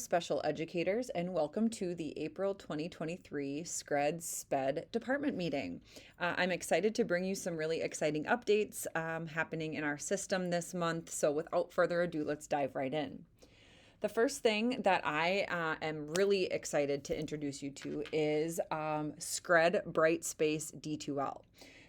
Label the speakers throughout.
Speaker 1: Special educators, and welcome to the April 2023 SpEd department meeting. I'm excited to bring you some really exciting updates happening in our system this month. So without further ado, let's dive right in. The first thing that I am really excited to introduce you to is SpEd Brightspace D2L.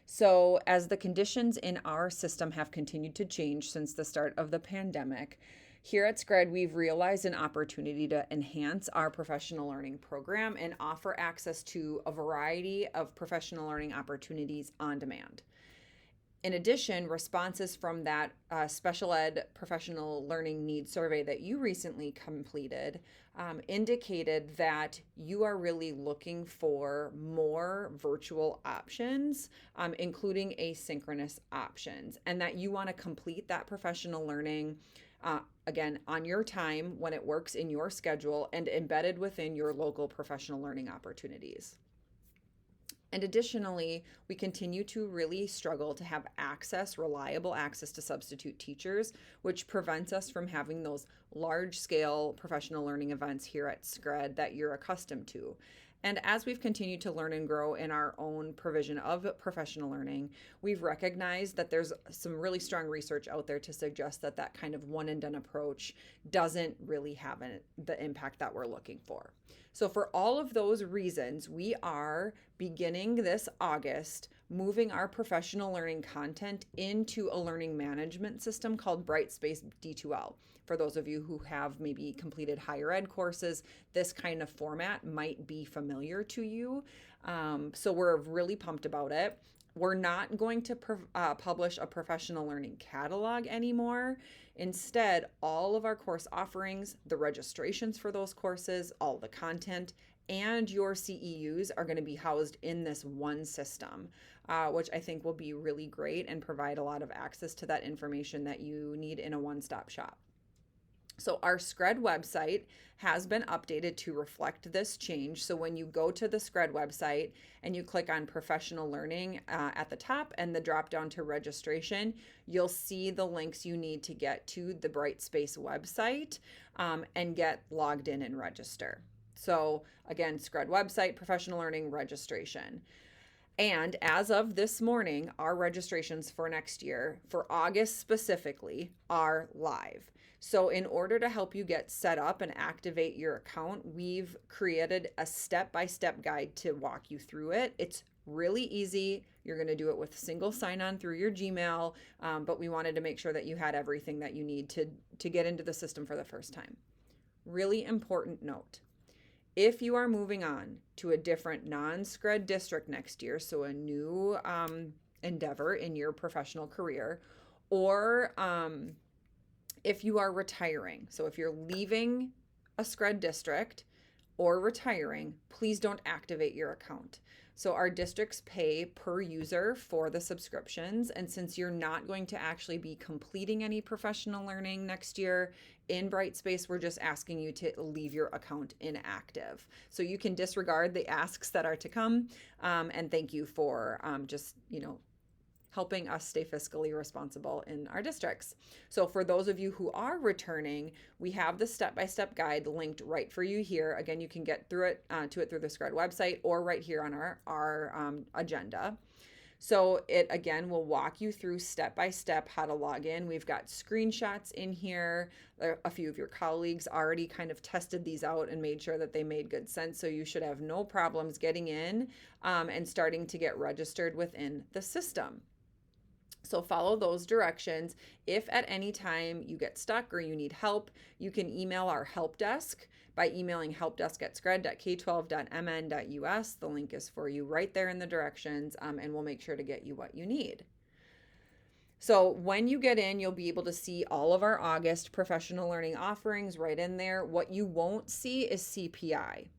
Speaker 1: So as the conditions in our system have continued to change since the start of the pandemic, here at SpEd, we've realized an opportunity to enhance our professional learning program and offer access to a variety of professional learning opportunities on demand. In addition, responses from that special ed professional learning needs survey that you recently completed indicated that you are really looking for more virtual options, including asynchronous options, and that you want to complete that professional learning again, on your time when it works in your schedule and embedded within your local professional learning opportunities. And additionally, we continue to really struggle to have reliable access to substitute teachers, which prevents us from having those large-scale professional learning events here at SpEd that you're accustomed to. And as we've continued to learn and grow in our own provision of professional learning, we've recognized that there's some really strong research out there to suggest that that kind of one and done approach doesn't really have the impact that we're looking for. So for all of those reasons, we are beginning this August moving our professional learning content into a learning management system called Brightspace D2L. For those of you who have maybe completed higher ed courses, this kind of format might be familiar to you. So we're really pumped about it. We're not going to publish a professional learning catalog anymore. Instead, all of our course offerings, the registrations for those courses, all the content, and your CEUs are going to be housed in this one system, which I think will be really great and provide a lot of access to that information that you need in a one-stop shop. So our SpEd website has been updated to reflect this change. So when you go to the SpEd website and you click on professional learning at the top and the drop down to registration, you'll see the links you need to get to the Brightspace website and get logged in and register. So again, SpEd website, professional learning registration. And as of this morning, our registrations for next year, for August specifically, are live. So in order to help you get set up and activate your account, we've created a step-by-step guide to walk you through it. It's really easy. You're going to do it with single sign-on through your Gmail, but we wanted to make sure that you had everything that you need to get into the system for the first time. Really important note. If you are moving on to a different non-SpEd district next year, so a new endeavor in your professional career, or if you are retiring, so if you're leaving a SpEd district or retiring, please don't activate your account. So our districts pay per user for the subscriptions, and since you're not going to actually be completing any professional learning next year in Brightspace, we're just asking you to leave your account inactive. So you can disregard the asks that are to come, and thank you for just, helping us stay fiscally responsible in our districts. So for those of you who are returning, we have the step-by-step guide linked right for you here. Again, you can get through it through the SpEd website or right here on our agenda. So it, again, will walk you through step-by-step how to log in. We've got screenshots in here. A few of your colleagues already kind of tested these out and made sure that they made good sense. So you should have no problems getting in and starting to get registered within the system. So follow those directions. If at any time you get stuck or you need help, you can email our help desk by emailing helpdesk@sped.k12.mn.us. The link is for you right there in the directions, and we'll make sure to get you what you need. So when you get in, you'll be able to see all of our August professional learning offerings right in there. What you won't see is CPI.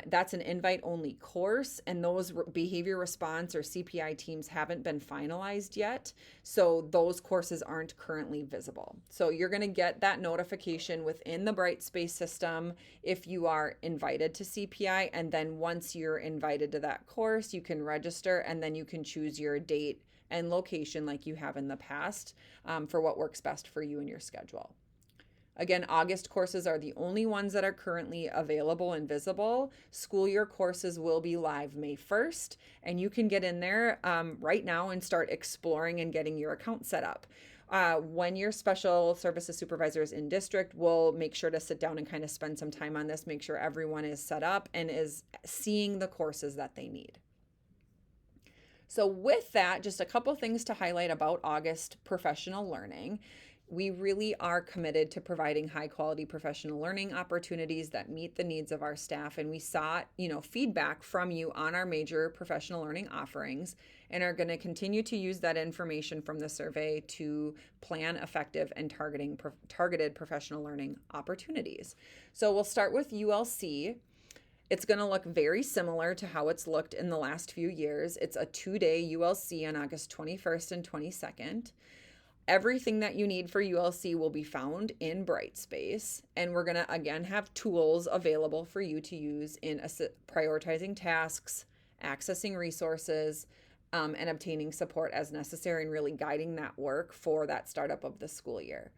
Speaker 1: That's an invite-only course, and those behavior response or CPI teams haven't been finalized yet, so those courses aren't currently visible. So you're going to get that notification within the Brightspace system if you are invited to CPI, and then once you're invited to that course, you can register, and then you can choose your date and location like you have in the past for what works best for you and your schedule. Again, August courses are the only ones that are currently available and visible. School year courses will be live May 1st, and you can get in there right now and start exploring and getting your account set up. When your special services supervisor is in district, we'll make sure to sit down and kind of spend some time on this, make sure everyone is set up and is seeing the courses that they need. So with that, just a couple things to highlight about August professional learning. We really are committed to providing high quality professional learning opportunities that meet the needs of our staff. And we sought, feedback from you on our major professional learning offerings and are going to continue to use that information from the survey to plan effective and targeted professional learning opportunities. So we'll start with ULC. It's going to look very similar to how it's looked in the last few years. It's a 2-day ULC on August 21st and 22nd. Everything that you need for ULC will be found in Brightspace, and we're going to again have tools available for you to use in prioritizing tasks, accessing resources, and obtaining support as necessary, and really guiding that work for that startup of the school year.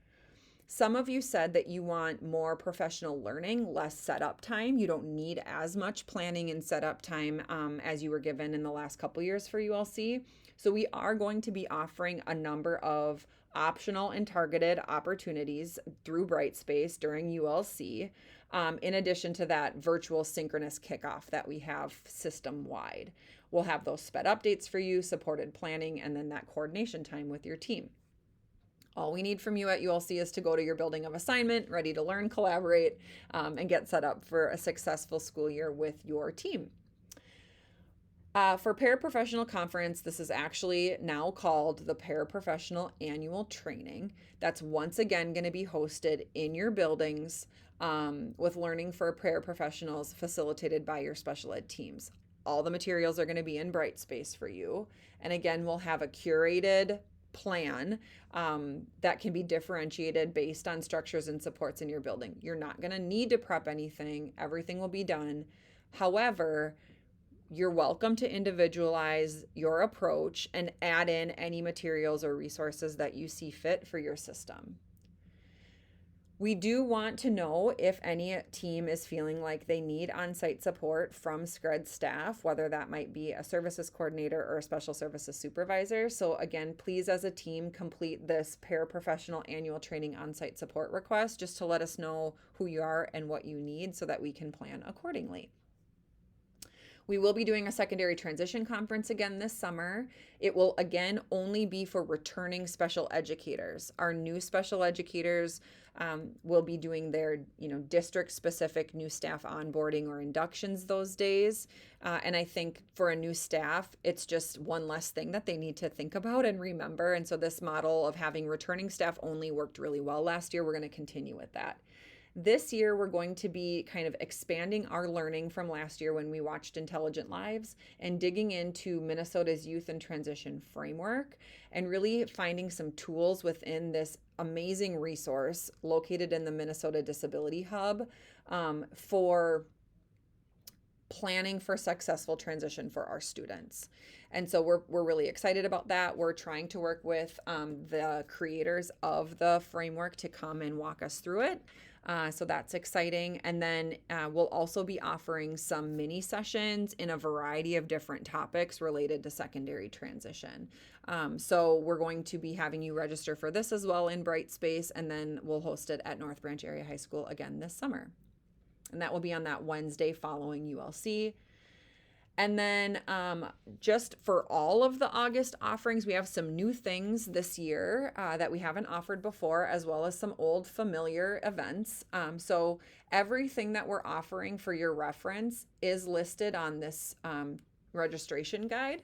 Speaker 1: Some of you said that you want more professional learning, less setup time. You don't need as much planning and setup time as you were given in the last couple years for ULC. So we are going to be offering a number of optional and targeted opportunities through Brightspace during ULC, in addition to that virtual synchronous kickoff that we have system-wide. We'll have those SpEd updates for you, supported planning, and then that coordination time with your team. All we need from you at ULC is to go to your building of assignment, ready to learn, collaborate, and get set up for a successful school year with your team. For Paraprofessional Conference, this is actually now called the Paraprofessional Annual Training. That's once again going to be hosted in your buildings with learning for paraprofessionals facilitated by your special ed teams. All the materials are going to be in Brightspace for you. And again, we'll have a curated plan that can be differentiated based on structures and supports in your building. You're not going to need to prep anything. Everything will be done. However, you're welcome to individualize your approach and add in any materials or resources that you see fit for your system. We do want to know if any team is feeling like they need on-site support from SpEd staff, whether that might be a services coordinator or a special services supervisor. So again, please as a team complete this paraprofessional annual training on-site support request just to let us know who you are and what you need so that we can plan accordingly. We will be doing a secondary transition conference again this summer. It will again only be for returning special educators. Our new special educators will be doing their district-specific new staff onboarding or inductions those days. And I think for a new staff, it's just one less thing that they need to think about and remember. And so this model of having returning staff only worked really well last year. We're going to continue with that. This year, we're going to be kind of expanding our learning from last year when we watched Intelligent Lives and digging into Minnesota's Youth and Transition Framework and really finding some tools within this amazing resource located in the Minnesota Disability Hub for planning for successful transition for our students. And so we're really excited about that. We're trying to work with the creators of the framework to come and walk us through it. So that's exciting. And then we'll also be offering some mini sessions in a variety of different topics related to secondary transition. So we're going to be having you register for this as well in Brightspace, and then we'll host it at North Branch Area High School again this summer. And that will be on that Wednesday following ULC. And then just for all of the August offerings, we have some new things this year that we haven't offered before, as well as some old familiar events. So everything that we're offering for your reference is listed on this registration guide.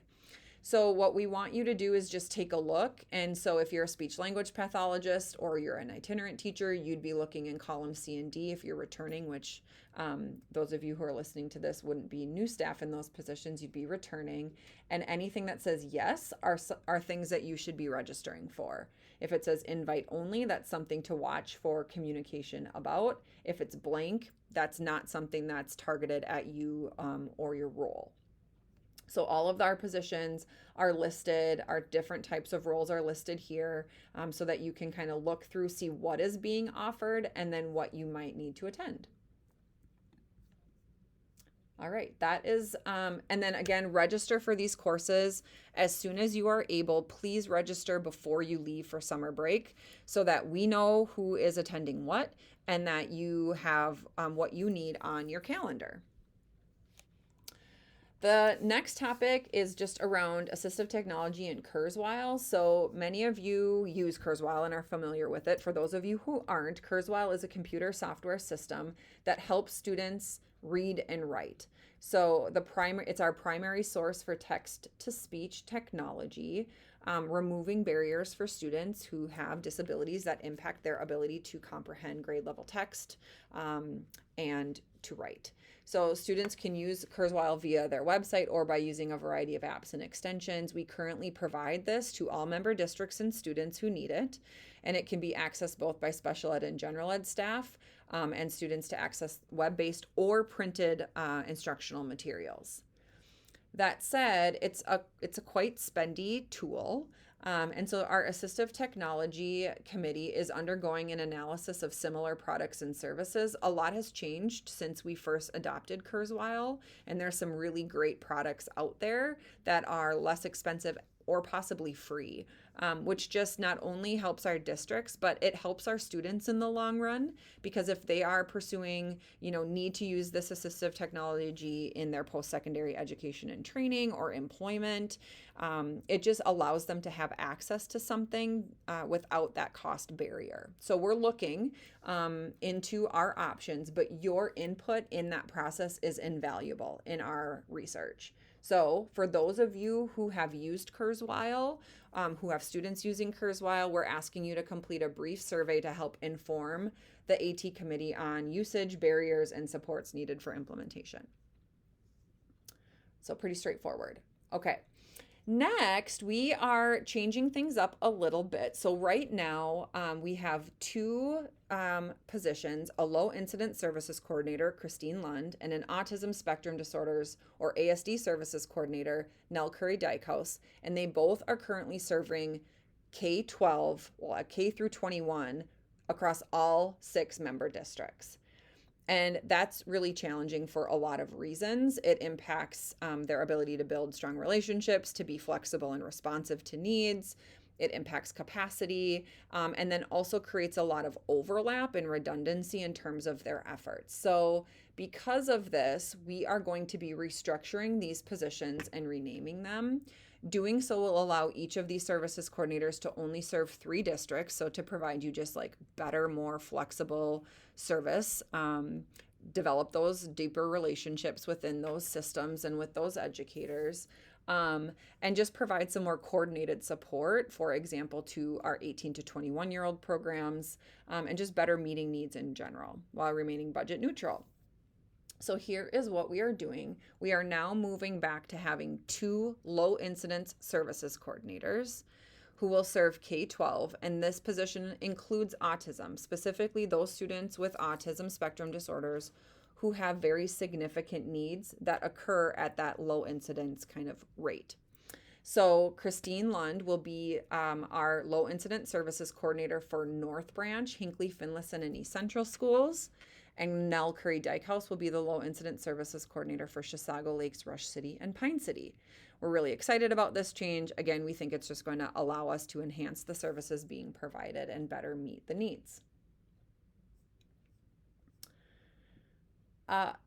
Speaker 1: So what we want you to do is just take a look. And so if you're a speech language pathologist or you're an itinerant teacher, you'd be looking in column C and D if you're returning, which those of you who are listening to this wouldn't be new staff in those positions, you'd be returning. And anything that says yes are things that you should be registering for. If it says invite only, that's something to watch for communication about. If it's blank, that's not something that's targeted at you or your role. So all of our positions are listed, our different types of roles are listed here, so that you can kind of look through, see what is being offered, and then what you might need to attend. All right, that is, and then again, register for these courses as soon as you are able. Please register before you leave for summer break so that we know who is attending what and that you have what you need on your calendar. The next topic is just around assistive technology and Kurzweil. So many of you use Kurzweil and are familiar with it. For those of you who aren't, Kurzweil is a computer software system that helps students read and write. So it's our primary source for text-to-speech technology, removing barriers for students who have disabilities that impact their ability to comprehend grade level text and to write. So students can use Kurzweil via their website or by using a variety of apps and extensions. We currently provide this to all member districts and students who need it, and it can be accessed both by special ed and general ed staff and students to access web-based or printed instructional materials. That said, it's a quite spendy tool. And so our Assistive Technology Committee is undergoing an analysis of similar products and services. A lot has changed since we first adopted Kurzweil, and there's some really great products out there that are less expensive or possibly free, which just not only helps our districts, but it helps our students in the long run, because if they are pursuing, need to use this assistive technology in their post-secondary education and training or employment, it just allows them to have access to something without that cost barrier. So we're looking into our options, but your input in that process is invaluable in our research. So for those of you who have used Kurzweil, who have students using Kurzweil, we're asking you to complete a brief survey to help inform the AT committee on usage, barriers, and supports needed for implementation. So pretty straightforward. Okay. Next, we are changing things up a little bit. So right now, we have two positions, a low incident services coordinator, Christine Lund, and an autism spectrum disorders or ASD services coordinator, Nell Curry-Dykehouse, and they both are currently serving K-12, K through 21 across all 6 member districts. And that's really challenging for a lot of reasons. It impacts their ability to build strong relationships, to be flexible and responsive to needs. It impacts capacity, and then also creates a lot of overlap and redundancy in terms of their efforts. So because of this, we are going to be restructuring these positions and renaming them. Doing so will allow each of these services coordinators to only serve 3 districts, so to provide you just like better, more flexible service, develop those deeper relationships within those systems and with those educators, and just provide some more coordinated support, for example, to our 18 to 21-year-old programs, and just better meeting needs in general while remaining budget neutral. So here is what we are doing. We are now moving back to having 2 low incidence services coordinators who will serve K-12, and this position includes autism, specifically those students with autism spectrum disorders who have very significant needs that occur at that low incidence kind of rate. So Christine Lund will be our low incident services coordinator for North Branch, Hinckley, Finlayson, and East Central schools. And Nell Curry-Dykehouse will be the low incident services coordinator for Chisago, Lakes, Rush City, and Pine City. We're really excited about this change. Again, we think it's just going to allow us to enhance the services being provided and better meet the needs.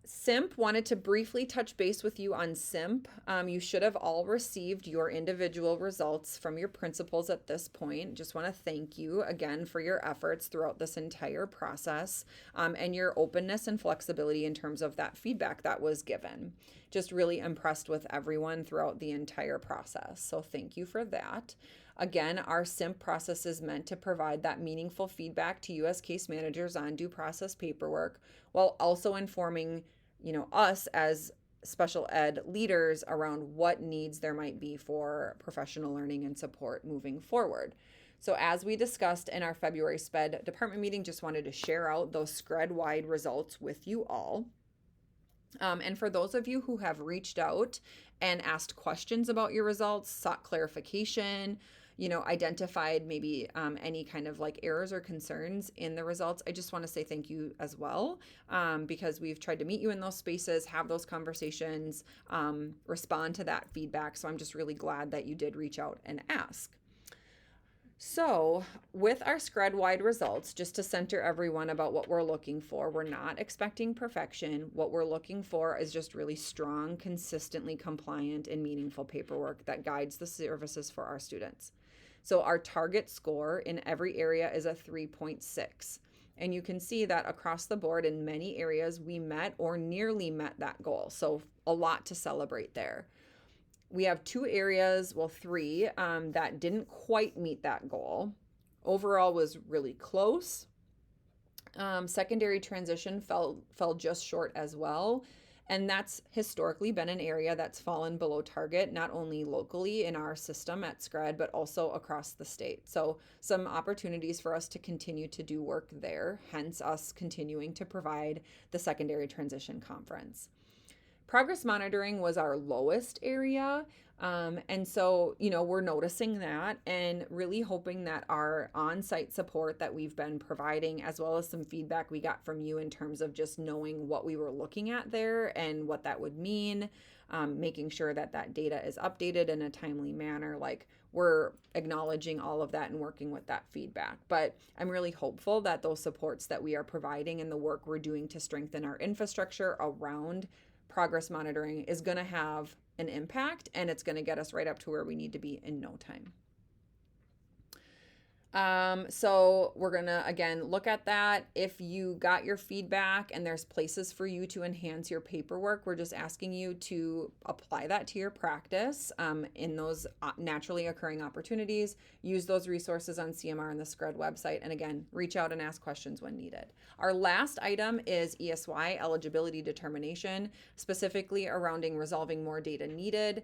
Speaker 1: CIMP, wanted to briefly touch base with you on CIMP. You should have all received your individual results from your principals at this point. Just want to thank you again for your efforts throughout this entire process, and your openness and flexibility in terms of that feedback that was given. Just really impressed with everyone throughout the entire process. So thank you for that. Again, our CIMP process is meant to provide that meaningful feedback to you as case managers on due process paperwork, while also informing, us as special ed leaders around what needs there might be for professional learning and support moving forward. So as we discussed in our February SpEd department meeting, just wanted to share out those SCRED-wide results with you all. And for those of you who have reached out and asked questions about your results, sought clarification, identified maybe any kind of like errors or concerns in the results, I just want to say thank you as well, because we've tried to meet you in those spaces, have those conversations, respond to that feedback. So I'm just really glad that you did reach out and ask. So with our SpEd-wide results, just to center everyone about what we're looking for, we're not expecting perfection. What we're looking for is just really strong, consistently compliant, and meaningful paperwork that guides the services for our students. So our target score in every area is a 3.6. And you can see that across the board in many areas, we met or nearly met that goal. So a lot to celebrate there. We have three, that didn't quite meet that goal. Overall was really close. Secondary transition fell just short as well. And that's historically been an area that's fallen below target, not only locally in our system at SpEd, but also across the state. So some opportunities for us to continue to do work there, hence us continuing to provide the secondary transition conference. Progress monitoring was our lowest area. And so, we're noticing that and really hoping that our on-site support that we've been providing, as well as some feedback we got from you in terms of just knowing what we were looking at there and what that would mean, making sure that that data is updated in a timely manner, like we're acknowledging all of that and working with that feedback. But I'm really hopeful that those supports that we are providing and the work we're doing to strengthen our infrastructure around progress monitoring is going to have an impact, and it's going to get us right up to where we need to be in no time. So we're going to, again, look at that. If you got your feedback and there's places for you to enhance your paperwork, we're just asking you to apply that to your practice in those naturally occurring opportunities. Use those resources on CMR and the SpEd website. And again, reach out and ask questions when needed. Our last item is ESY Eligibility Determination, specifically around resolving more data needed.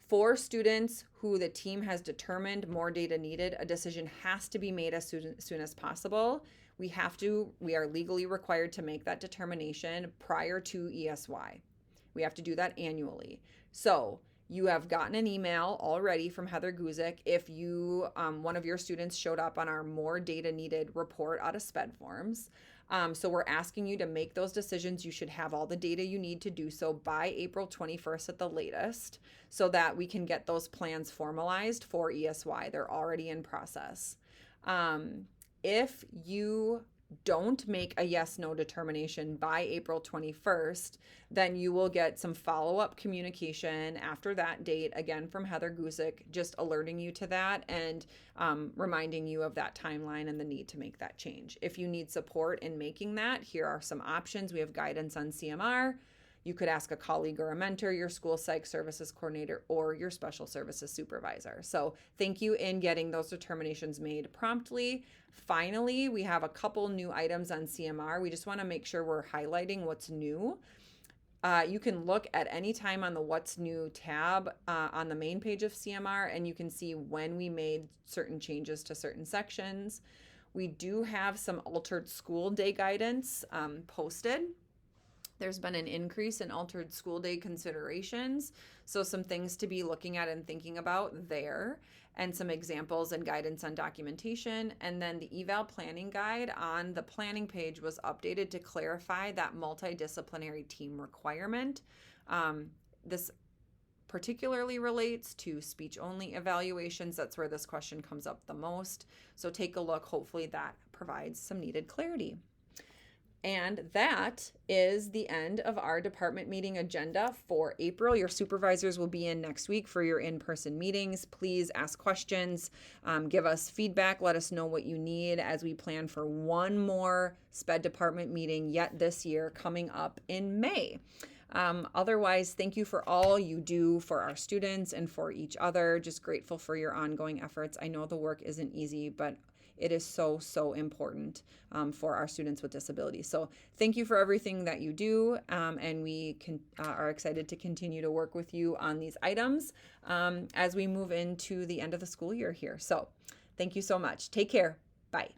Speaker 1: For students who the team has determined more data needed, a decision has to be made as soon as possible. We are legally required to make that determination prior to ESY. We have to do that annually. So you have gotten an email already from Heather Guzik if one of your students showed up on our more data needed report out of SpEd forms. So we're asking you to make those decisions. You should have all the data you need to do so by April 21st at the latest, so that we can get those plans formalized for ESY. They're already in process. If you don't make a yes/no determination by April 21st, then you will get some follow-up communication after that date, again from Heather Guzik, just alerting you to that and reminding you of that timeline and the need to make that change. If you need support in making that, here are some options. We have guidance on CMR. You could ask a colleague or a mentor, your school psych services coordinator, or your special services supervisor. So thank you in getting those determinations made promptly. Finally, we have a couple new items on CMR. We just want to make sure we're highlighting what's new. You can look at any time on the What's New tab on the main page of CMR, and you can see when we made certain changes to certain sections. We do have some altered school day guidance posted. There's been an increase in altered school day considerations, so some things to be looking at and thinking about there, and some examples and guidance on documentation. And then the eval planning guide on the planning page was updated to clarify that multidisciplinary team requirement. This particularly relates to speech-only evaluations. That's where this question comes up the most. So take a look. Hopefully that provides some needed clarity. And that is the end of our department meeting agenda for April. Your supervisors will be in next week for your in-person meetings. Please ask questions, give us feedback, let us know what you need as we plan for one more SpEd department meeting yet this year coming up in May. Otherwise, thank you for all you do for our students and for each other. Just grateful for your ongoing efforts. I know the work isn't easy, but it is so, so important for our students with disabilities. So thank you for everything that you do, and we are excited to continue to work with you on these items as we move into the end of the school year here. So thank you so much. Take care.